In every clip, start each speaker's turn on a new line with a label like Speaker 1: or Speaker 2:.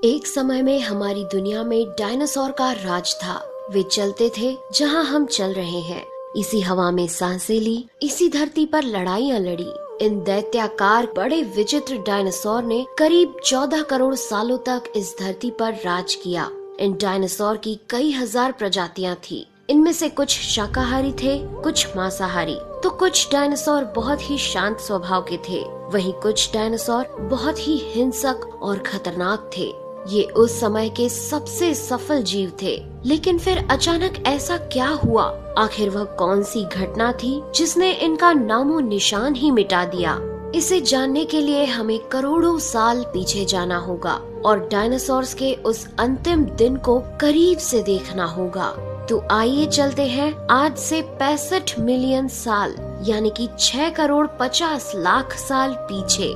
Speaker 1: एक समय में हमारी दुनिया में डायनासोर का राज था। वे चलते थे जहां हम चल रहे हैं, इसी हवा में सांसें ली, इसी धरती पर लड़ाइयां लड़ी। इन दैत्याकार बड़े विचित्र डायनासोर ने करीब 14 करोड़ सालों तक इस धरती पर राज किया। इन डायनासोर की कई हजार प्रजातियां थी। इनमें से कुछ शाकाहारी थे, कुछ मांसाहारी, तो कुछ डायनासोर बहुत ही शांत स्वभाव के थे। वहीं कुछ डायनासोर बहुत ही हिंसक और खतरनाक थे। ये उस समय के सबसे सफल जीव थे। लेकिन फिर अचानक ऐसा क्या हुआ? आखिर वह कौन सी घटना थी जिसने इनका नामो निशान ही मिटा दिया? इसे जानने के लिए हमें करोड़ों साल पीछे जाना होगा और डायनासोर्स के उस अंतिम दिन को करीब से देखना होगा। तो आइए चलते हैं आज से 65 मिलियन साल यानी कि 6 करोड़ 50 लाख साल पीछे।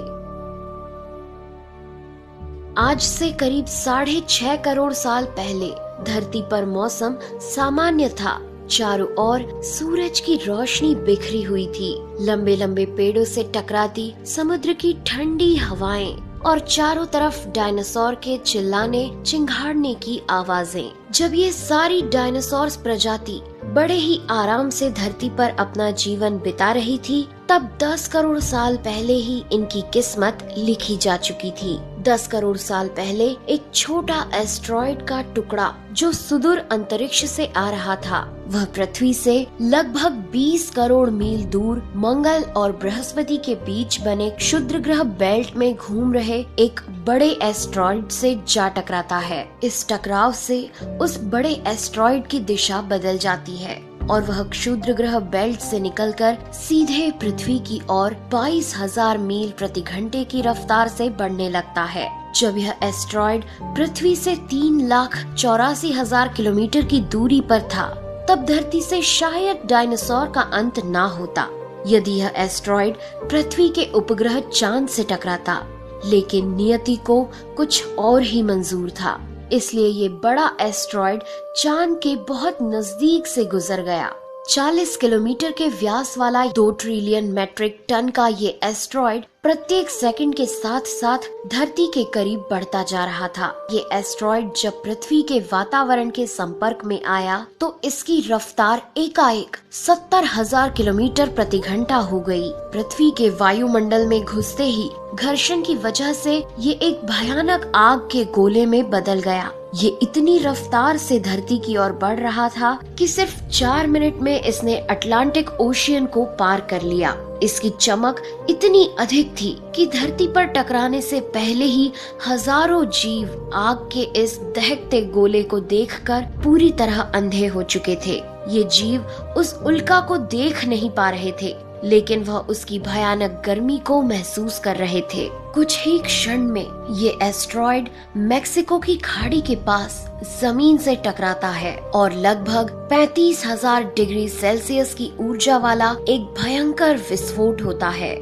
Speaker 1: आज से करीब 6.5 करोड़ साल पहले धरती पर मौसम सामान्य था। चारों ओर सूरज की रोशनी बिखरी हुई थी। लंबे लंबे पेड़ों से टकराती समुद्र की ठंडी हवाएं और चारों तरफ डायनासोर के चिल्लाने चिंघाड़ने की आवाजें। जब ये सारी डायनासोर प्रजाति बड़े ही आराम से धरती पर अपना जीवन बिता रही थी, तब 10 करोड़ साल पहले ही इनकी किस्मत लिखी जा चुकी थी। 10 करोड़ साल पहले एक छोटा एस्ट्रॉइड का टुकड़ा जो सुदूर अंतरिक्ष से आ रहा था, वह पृथ्वी से लगभग 20 करोड़ मील दूर मंगल और बृहस्पति के बीच बने क्षुद्र ग्रह बेल्ट में घूम रहे एक बड़े एस्ट्रॉइड से जा टकराता है। इस टकराव से उस बड़े एस्ट्रॉइड की दिशा बदल जाती है और वह क्षुद्र ग्रह बेल्ट से निकलकर सीधे पृथ्वी की ओर 22,000 मील प्रति घंटे की रफ्तार से बढ़ने लगता है। जब यह एस्ट्रॉइड पृथ्वी से 3,84,000 किलोमीटर की दूरी पर था, तब धरती से शायद डायनासोर का अंत ना होता यदि यह एस्ट्रॉइड पृथ्वी के उपग्रह चांद से टकराता। लेकिन नियति को कुछ और ही मंजूर था, इसलिए ये बड़ा एस्ट्रॉइड चांद के बहुत नजदीक से गुजर गया। 40 किलोमीटर के व्यास वाला 2 ट्रिलियन मेट्रिक टन का ये एस्ट्रॉइड प्रत्येक सेकंड के साथ साथ धरती के करीब बढ़ता जा रहा था। ये एस्ट्रॉइड जब पृथ्वी के वातावरण के संपर्क में आया तो इसकी रफ्तार एकाएक 70,000 किलोमीटर प्रति घंटा हो गई। पृथ्वी के वायुमंडल में घुसते ही घर्षण की वजह से ये एक भयानक आग के गोले में बदल गया। ये इतनी रफ्तार से धरती की ओर बढ़ रहा था कि सिर्फ 4 मिनट में इसने अटलांटिक ओशियन को पार कर लिया। इसकी चमक इतनी अधिक थी कि धरती पर टकराने से पहले ही हजारों जीव आग के इस दहकते गोले को देखकर पूरी तरह अंधे हो चुके थे। ये जीव उस उल्का को देख नहीं पा रहे थे, लेकिन वह उसकी भयानक गर्मी को महसूस कर रहे थे। कुछ ही क्षण में ये एस्ट्रॉइड मेक्सिको की खाड़ी के पास जमीन से टकराता है और लगभग 35,000 डिग्री सेल्सियस की ऊर्जा वाला एक भयंकर विस्फोट होता है।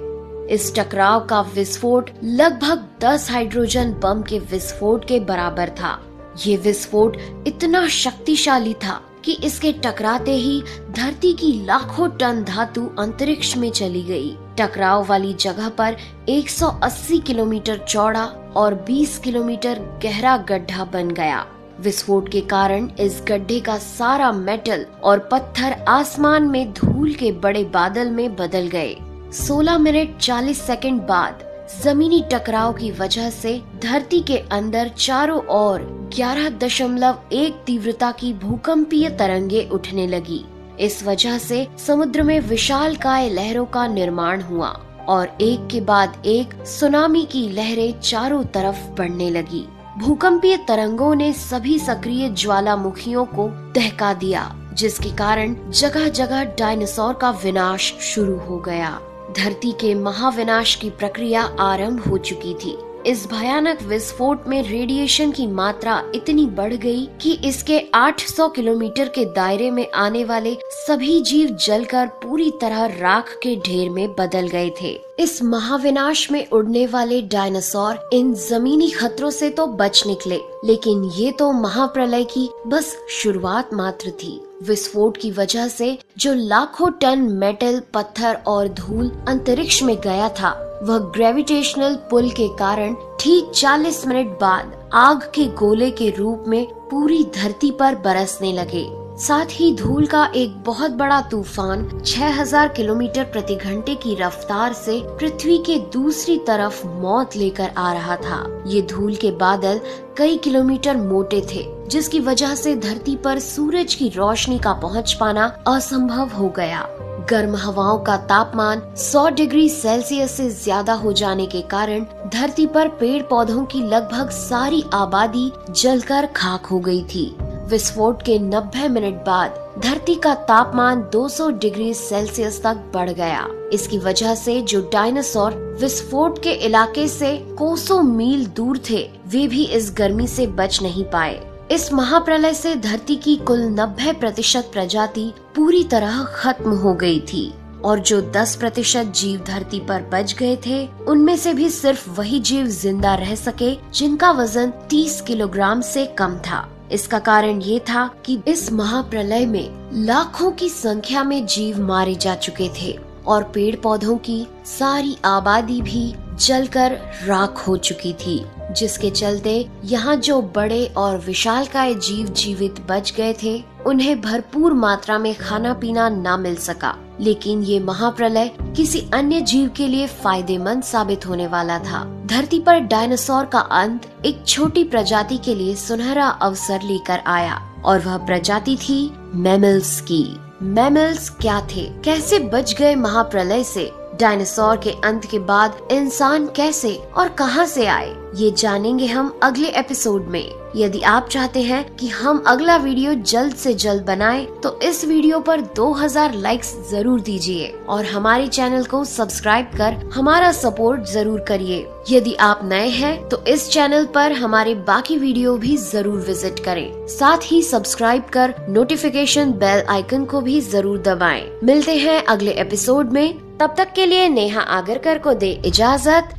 Speaker 1: इस टकराव का विस्फोट लगभग 10 हाइड्रोजन बम के विस्फोट के बराबर था। ये विस्फोट इतना शक्तिशाली था कि इसके टकराते ही धरती की लाखों टन धातु अंतरिक्ष में चली गई। टकराव वाली जगह पर 180 किलोमीटर चौड़ा और 20 किलोमीटर गहरा गड्ढा बन गया। विस्फोट के कारण इस गड्ढे का सारा मेटल और पत्थर आसमान में धूल के बड़े बादल में बदल गए। 16 मिनट 40 सेकंड बाद जमीनी टकराव की वजह से धरती के अंदर चारों ओर 11.1 तीव्रता की भूकंपीय तरंगे उठने लगी। इस वजह से समुद्र में विशालकाय लहरों का निर्माण हुआ और एक के बाद एक सुनामी की लहरें चारों तरफ बढ़ने लगी। भूकंपीय तरंगों ने सभी सक्रिय ज्वालामुखियों को दहका दिया, जिसके कारण जगह जगह डायनासोर का विनाश शुरू हो गया। धरती के महाविनाश की प्रक्रिया आरंभ हो चुकी थी। इस भयानक विस्फोट में रेडिएशन की मात्रा इतनी बढ़ गई कि इसके 800 किलोमीटर के दायरे में आने वाले सभी जीव जलकर पूरी तरह राख के ढेर में बदल गए थे। इस महाविनाश में उड़ने वाले डायनासोर इन जमीनी खतरों से तो बच निकले, लेकिन ये तो महाप्रलय की बस शुरुआत मात्र थी। विस्फोट की वजह से जो लाखों टन मेटल, पत्थर और धूल अंतरिक्ष में गया था, वह ग्रेविटेशनल पुल के कारण ठीक 40 मिनट बाद आग के गोले के रूप में पूरी धरती पर बरसने लगे। साथ ही धूल का एक बहुत बड़ा तूफान 6000 किलोमीटर प्रति घंटे की रफ्तार से पृथ्वी के दूसरी तरफ मौत लेकर आ रहा था। ये धूल के बादल कई किलोमीटर मोटे थे, जिसकी वजह से धरती पर सूरज की रोशनी का पहुंच पाना असंभव हो गया। गर्म हवाओं का तापमान 100 डिग्री सेल्सियस से ज्यादा हो जाने के कारण धरती पर पेड़ पौधों की लगभग सारी आबादी जलकर खाक हो गई थी। विस्फोट के 90 मिनट बाद धरती का तापमान 200 डिग्री सेल्सियस तक बढ़ गया। इसकी वजह से जो डायनासोर विस्फोट के इलाके से कोसों मील दूर थे, वे भी इस गर्मी से बच नहीं पाए। इस महाप्रलय से धरती की कुल 90% प्रजाति पूरी तरह खत्म हो गई थी और जो 10% जीव धरती पर बच गए थे, उनमें से भी सिर्फ वही जीव जिंदा रह सके जिनका वजन 30 किलोग्राम से कम था। इसका कारण ये था कि इस महाप्रलय में लाखों की संख्या में जीव मारे जा चुके थे और पेड़ पौधों की सारी आबादी भी जलकर राख हो चुकी थी, जिसके चलते यहाँ जो बड़े और विशालकाय जीव जीवित बच गए थे, उन्हें भरपूर मात्रा में खाना पीना ना मिल सका। लेकिन ये महाप्रलय किसी अन्य जीव के लिए फायदेमंद साबित होने वाला था। धरती पर डायनासोर का अंत एक छोटी प्रजाति के लिए सुनहरा अवसर लेकर आया और वह प्रजाति थी मैमल्स की। मैमल्स क्या थे, कैसे बच गए महाप्रलय से, डायनासोर के अंत के बाद इंसान कैसे और कहां से आए, ये जानेंगे हम अगले एपिसोड में। यदि आप चाहते हैं कि हम अगला वीडियो जल्द से जल्द बनाएं, तो इस वीडियो पर 2000 लाइक्स जरूर दीजिए और हमारे चैनल को सब्सक्राइब कर हमारा सपोर्ट जरूर करिए। यदि आप नए हैं तो इस चैनल पर हमारे बाकी वीडियो भी जरूर विजिट करें। साथ ही सब्सक्राइब कर नोटिफिकेशन बेल आइकन को भी जरूर दबाएं। मिलते हैं अगले एपिसोड में, तब तक के लिए नेहा आगरकर को दे इजाजत।